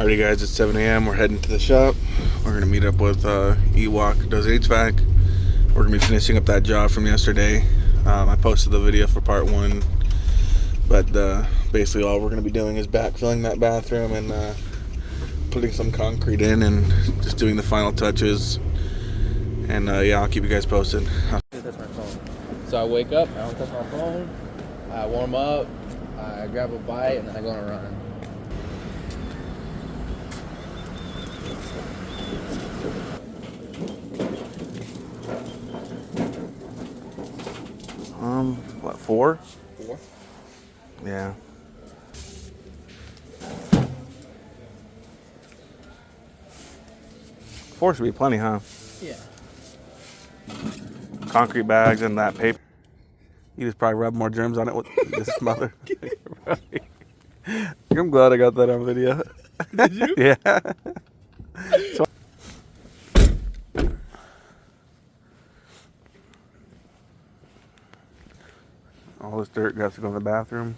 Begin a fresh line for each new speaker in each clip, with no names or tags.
Alrighty guys, it's 7 a.m. We're heading to the shop. We're gonna meet up with Ewok, does HVAC. We're gonna be finishing up that job from yesterday. I posted the video for part 1, but basically all we're gonna be doing is backfilling that bathroom and putting some concrete in and just doing the final touches. And yeah, I'll keep you guys posted.
That's my phone. So I wake up, I don't touch my phone, I warm up, I grab a bite, and then I go on a run.
What, 4?
4?
Yeah. Four should be plenty, huh?
Yeah.
Concrete bags and that paper. You just probably rub more germs on it with this mother. I'm glad I got that on video.
Did you?
Yeah. So all this dirt has to go in the bathroom.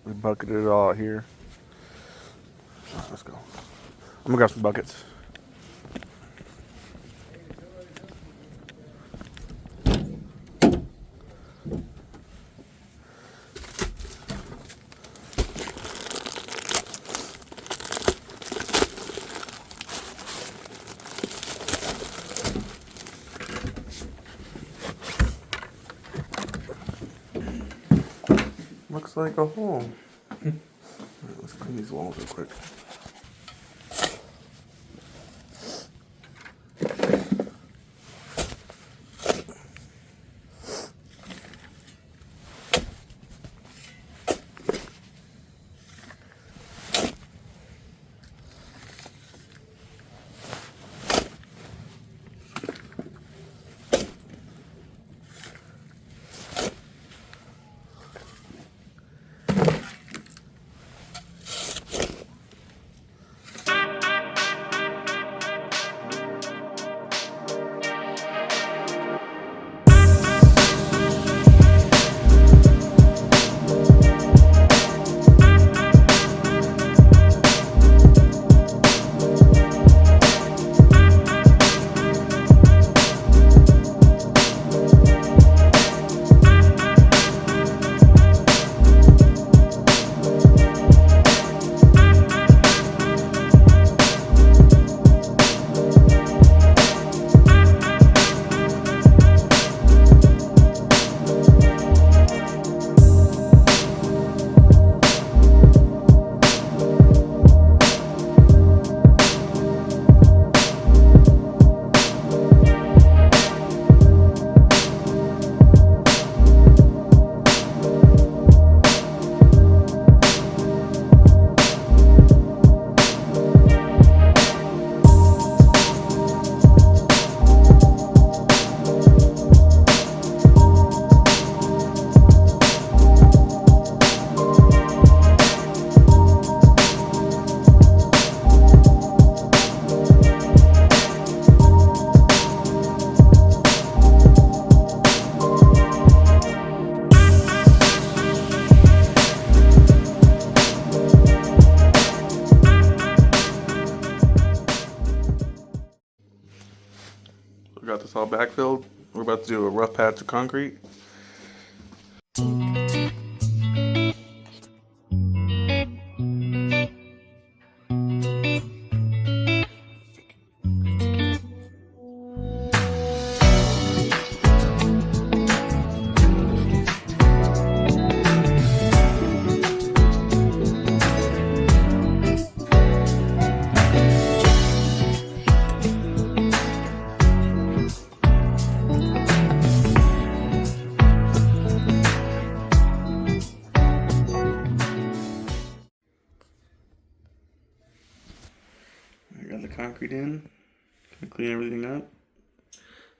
We bucketed it all out here. Let's go. I'm gonna grab some buckets. Looks like a hole. Right, let's clean these walls real quick. We got this all backfilled. We're about to do a rough patch of concrete. I got the concrete in. Gonna clean everything up.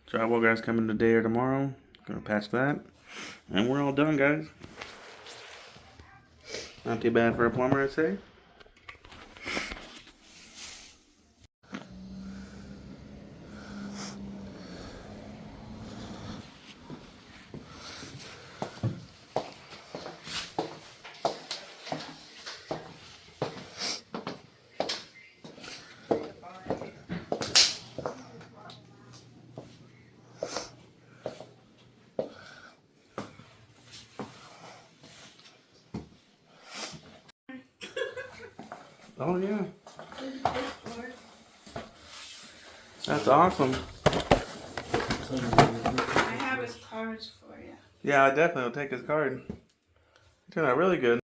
Drywall guys coming today or tomorrow. Gonna patch that. And we're all done, guys. Not too bad for a plumber, I'd say. Oh yeah. That's awesome.
I have his cards for you.
Yeah, I definitely will take his card. He turned out really good.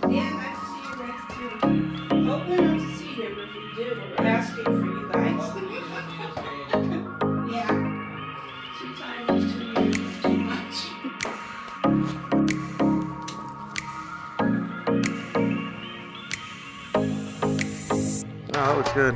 Yeah, nice to see you guys too. Hopefully not to see him if we do. We're asking for you guys. Yeah. 2 times in 2 years is too much.
Oh, that looks good.